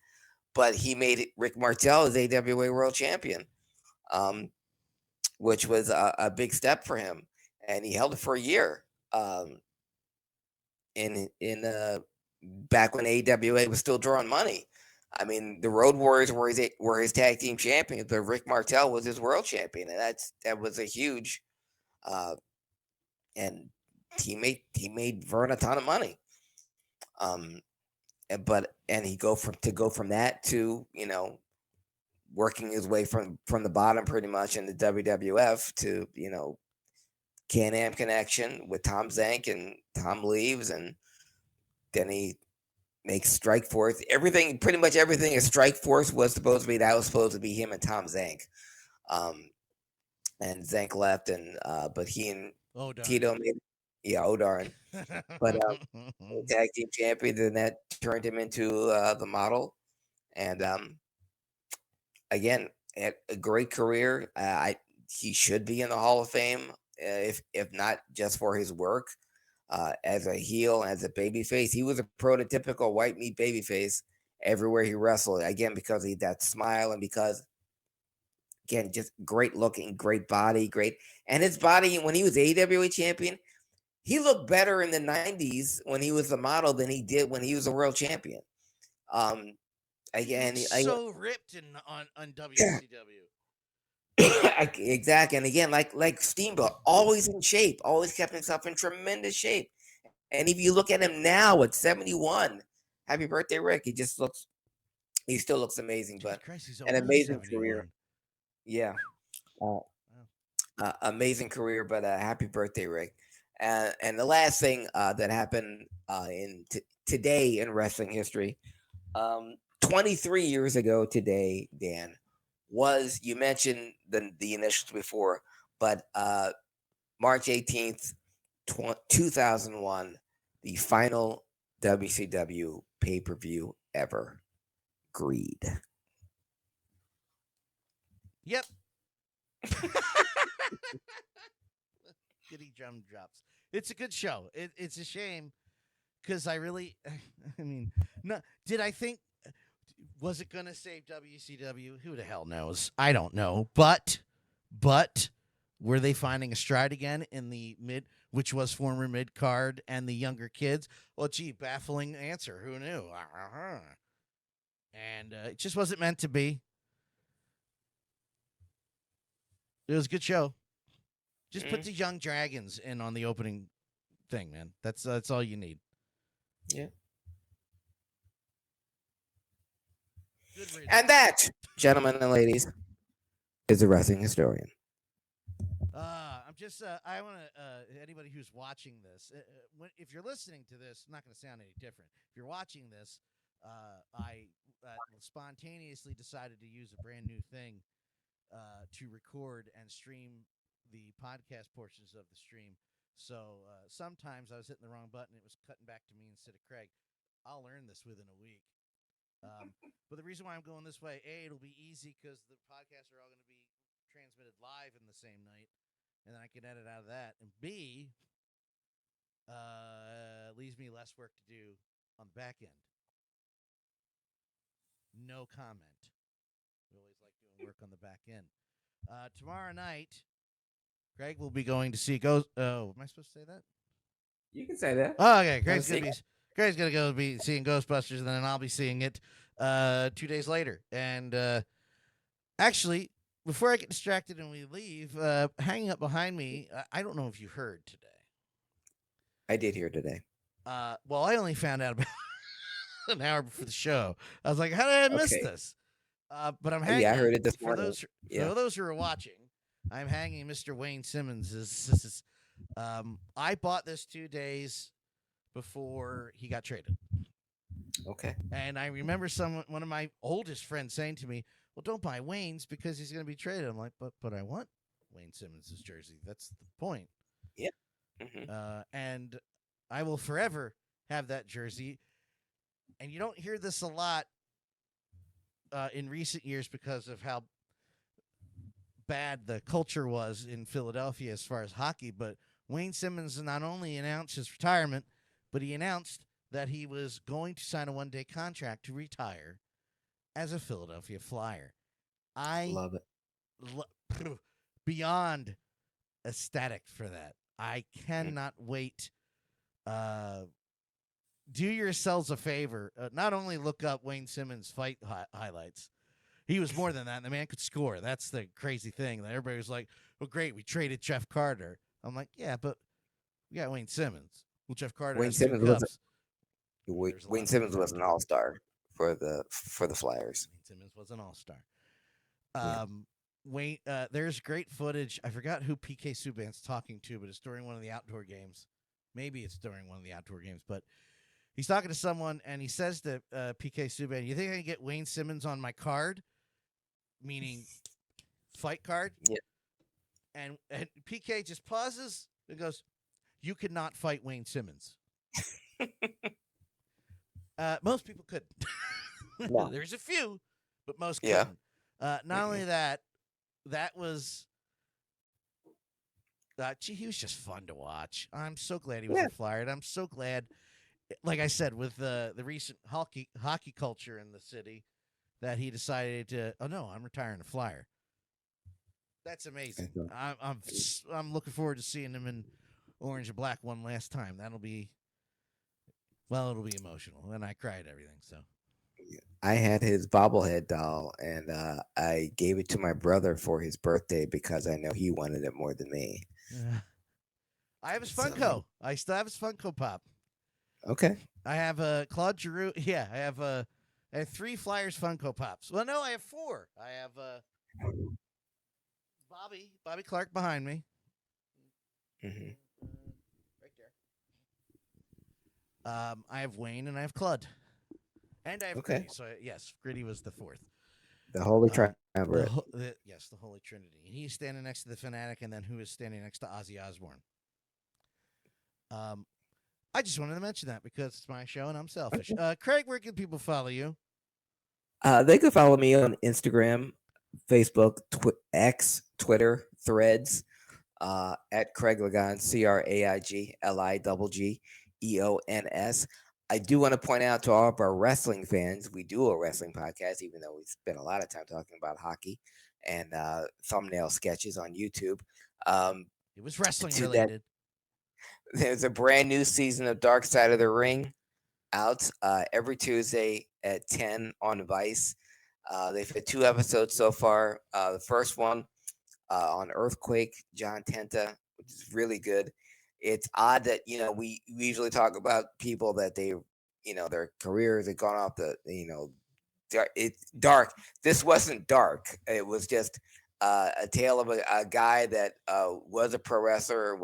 But he made Rick Martel his AWA World Champion, which was a big step for him, and he held it for a year. In back when AWA was still drawing money. I mean, the Road Warriors were his tag team champions, but Rick Martel was his world champion, and that was a huge. And he made Vern a ton of money. And he go from that to working his way from the bottom pretty much in the WWF to Can-Am connection with Tom Zank, and Tom leaves, and then he makes Strike Force. Pretty much everything is Strike Force was supposed to be him and Tom Zank. And Zank left, and but he and Tito made darn. But tag team champion, and that turned him into the model. And again, had a great career. He should be in the Hall of Fame, if not just for his work as a heel, as a babyface. He was a prototypical white meat babyface everywhere he wrestled. Again, because he had that smile, and because again, just great looking, great body, great. And his body, when he was AWA champion, he looked better in the 90s when he was the model than he did when he was a world champion. Again, so ripped on WCW. Exactly. And again, like Steamboat, always in shape, always kept himself in tremendous shape. And if you look at him now at 71, happy birthday, Rick. He just looks He still looks amazing, Jesus but Christ, he's an only amazing 71. career. Yeah. Uh, Wow. Amazing career, but happy birthday, Rick. And the last thing that happened today in wrestling history, 23 years ago today, Dan, was, you mentioned the initials before, but March 18th, 2001, the final WCW pay-per-view ever. Greed. Yep. Giddy drum drops. It's a good show. It's a shame because I really, I mean, no. Did I think, was it going to save WCW? Who the hell knows? I don't know. But were they finding a stride again in the mid, which was former mid card and the younger kids? Well, gee, baffling answer. Who knew? And it just wasn't meant to be. It was a good show. Just put the young dragons in on the opening thing, man. That's all you need. Yeah. Good reason. And that, gentlemen and ladies, is a wrestling historian. I'm just, I want to, anybody who's watching this, if you're listening to this, it's not going to sound any different. If you're watching this, I spontaneously decided to use a brand new thing to record and stream the podcast portions of the stream. So sometimes I was hitting the wrong button. It was cutting back to me instead of Craig. I'll learn this within a week. But the reason why I'm going this way, A, it'll be easy because the podcasts are all going to be transmitted live in the same night, and then I can edit out of that. And B, leaves me less work to do on the back end. No comment. We always like doing work on the back end. Tomorrow night, Greg will be going to see Ghost. Oh, am I supposed to say that? You can say that. Oh, okay. Greg's gonna go be seeing Ghostbusters, and then I'll be seeing it 2 days later. And actually, before I get distracted and we leave, hanging up behind me, I don't know if you heard today. I did hear today. Well, I only found out about an hour before the show. I was like, how did I miss this? But I'm hanging. Yeah, I heard it this for morning. For those who are watching, I'm hanging Mr. Wayne Simmons. I bought this 2 days before he got traded. Okay. And I remember one of my oldest friends saying to me, well, don't buy Wayne's because he's going to be traded. I'm like, but I want Wayne Simmons' jersey. That's the point. Yeah. Mm-hmm. And I will forever have that jersey. And you don't hear this a lot in recent years because of how bad the culture was in Philadelphia as far as hockey. But Wayne Simmons not only announced his retirement, but he announced that he was going to sign a one-day contract to retire as a Philadelphia Flyer. I love it. Beyond ecstatic for that. I cannot wait. Do yourselves a favor. Not only look up Wayne Simmons fight highlights. He was more than that. The man could score. That's the crazy thing. Everybody was like, well, great, we traded Jeff Carter. I'm like, yeah, but we got Wayne Simmons. Well, Jeff Carter Wayne has Simmons 2 cups. Wayne Simmons was an all-star for the Flyers. Wayne Simmons was an all-star. Wayne, there's great footage. I forgot who PK Subban's talking to, but it's during one of the outdoor games. Maybe it's during one of the outdoor games, but he's talking to someone, and he says to PK Subban, you think I can get Wayne Simmons on my card? Meaning fight card? Yeah. And PK just pauses and goes, you could not fight Wayne Simmons. Most people couldn't. No. There's a few, but most couldn't. Not only that was he was just fun to watch. I'm so glad he was a Flyer, and I'm so glad, like I said, with the recent hockey culture in the city, that he decided to, I'm retiring a Flyer. That's amazing. I'm looking forward to seeing him in orange and black one last time. It'll be emotional, and I cried everything. So I had his bobblehead doll, and I gave it to my brother for his birthday because I know he wanted it more than me. I have his Funko. I still have his Funko Pop. Okay. I have a Claude Giroux. Yeah, I have a I have 3 Flyers Funko Pops. Well, no, I have 4. I have Bobby Clark behind me. Mm-hmm. Right there. I have Wayne and I have Clud. And I have Okay. Gritty. So, yes, Gritty was the 4th. The Holy Triumvirate. Yes, the Holy Trinity. And he's standing next to the Fanatic, and then who is standing next to Ozzy Osbourne. I just wanted to mention that because it's my show and I'm selfish. Craig, where can people follow you? They can follow me on Instagram, Facebook, X, Twitter, Threads, at Craig Ligons, CraigLiggeons. I do want to point out to all of our wrestling fans, we do a wrestling podcast, even though we spend a lot of time talking about hockey and thumbnail sketches on YouTube. It was wrestling related. There's a brand new season of Dark Side of the Ring out every Tuesday at 10 on Vice. They've had 2 episodes so far. The first one on Earthquake, John Tenta, which is really good. It's odd that, we usually talk about people that they, their careers have gone off the, it's dark. This wasn't dark. It was just a tale of a guy that was a pro wrestler,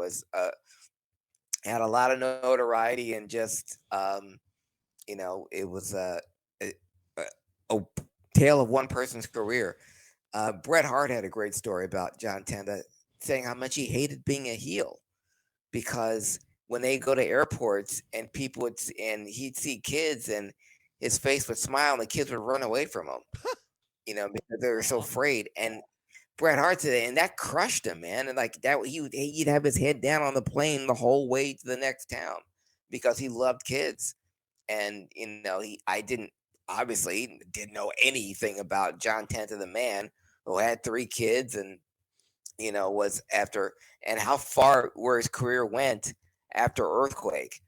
had a lot of notoriety, and just, it was a tale of one person's career. Bret Hart had a great story about John Tenta, saying how much he hated being a heel, because when they go to airports and and he'd see kids and his face would smile and the kids would run away from him, because they were so afraid. And Bret Hart said, and that crushed him, man. And like that, he'd have his head down on the plane the whole way to the next town because he loved kids. And I didn't know anything about John Tenta, the man who had 3 kids, and was after, and how far where his career went after Earthquake.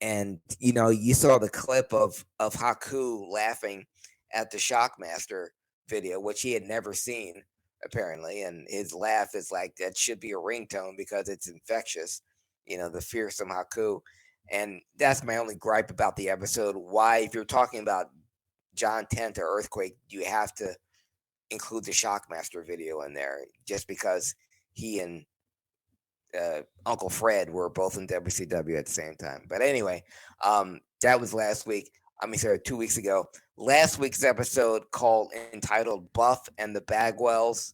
And you saw the clip of Haku laughing at the Shockmaster video, which he had never seen apparently, and his laugh is like that should be a ringtone because it's infectious, the fearsome Haku. And that's my only gripe about the episode. Why, if you're talking about John Tenta Earthquake, you have to include the Shockmaster video in there, just because he and Uncle Fred were both in WCW at the same time. But anyway, that was last week. 2 weeks ago. Last week's episode entitled Buff and the Bagwells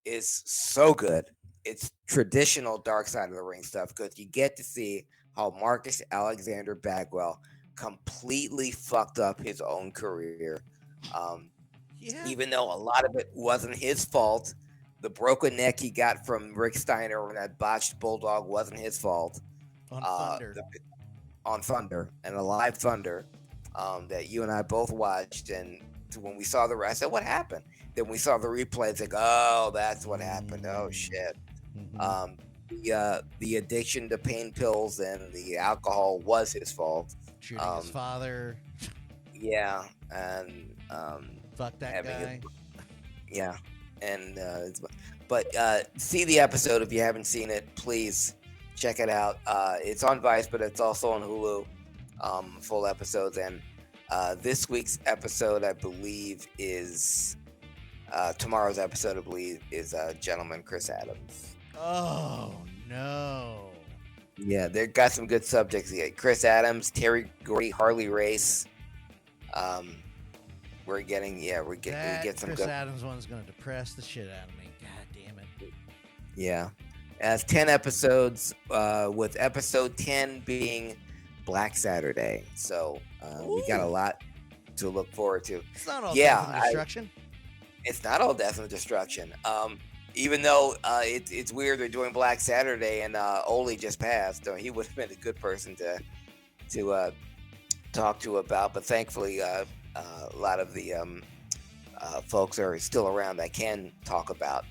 is so good. It's traditional Dark Side of the Ring stuff because you get to see how Marcus Alexander Bagwell completely fucked up his own career. Even though a lot of it wasn't his fault. The broken neck he got from Rick Steiner when that botched Bulldog wasn't his fault. On Thunder and a live Thunder that you and I both watched. And when we saw the rest, I said, what happened? Then we saw the replay. It's like, oh, that's what happened. Oh, shit. The addiction to pain pills and the alcohol was his fault. Shooting his father. Yeah. And fuck that guy. Yeah. And but see the episode if you haven't seen it. Please check it out. It's on Vice, but it's also on Hulu. Full episodes. And this week's episode, I believe, is tomorrow's episode, I believe, is Gentleman Chris Adams. Oh no. Yeah, they got some good subjects. Yeah, Chris Adams, Terry Gordy, Harley Race. We get some Chris good. Adams one's gonna depress the shit out of me. God damn it. Yeah, it has 10 episodes. With episode 10 being Black Saturday, so we got a lot to look forward to. It's not all death and destruction. It's not all death and destruction. Even though it's weird they're doing Black Saturday and Ole just passed, so he would have been a good person to talk to about. But thankfully, a lot of the folks are still around that can talk about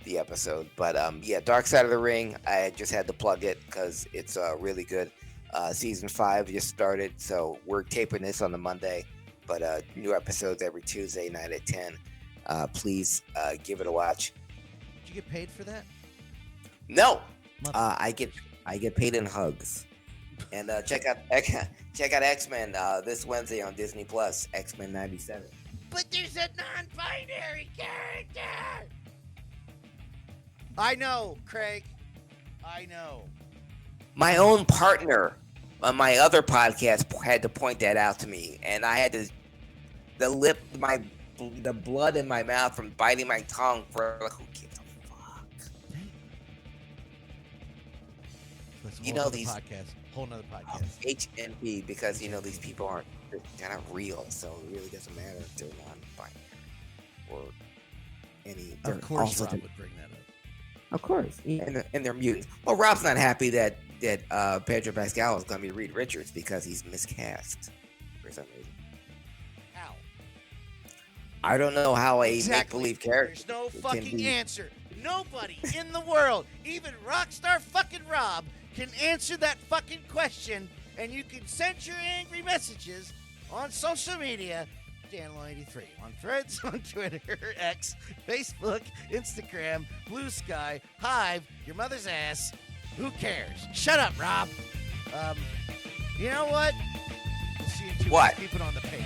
the episode. But yeah, Dark Side of the Ring, I just had to plug it because it's really good. Season 5 just started, so we're taping this on the Monday, but new episodes every Tuesday night at 10. Please give it a watch. Did you get paid for that? No, I get paid in hugs. And check Check out X-Men this Wednesday on Disney Plus. X-Men 97. But there's a non-binary character. I know, Craig. I know. My own partner on my other podcast had to point that out to me, and I had to the blood in my mouth from biting my tongue for like, who gives a fuck? You know these whole nother podcast. HNP, because these people aren't kind of real, so it really doesn't matter if they're non-binary or any. Of course, Rob would bring that up. Of course, and they're mutants. Well, Rob's not happy that Pedro Pascal is going to be Reed Richards because he's miscast for some reason. How? I don't know how a make-believe character. There's no fucking answer. Nobody in the world, even Rockstar fucking Rob, can answer that fucking question, and you can send your angry messages on social media. Dan183 on Threads, on Twitter, X, Facebook, Instagram, Blue Sky, Hive, your mother's ass. Who cares? Shut up, Rob. You know what? See you in 2 weeks. Keep it on the page.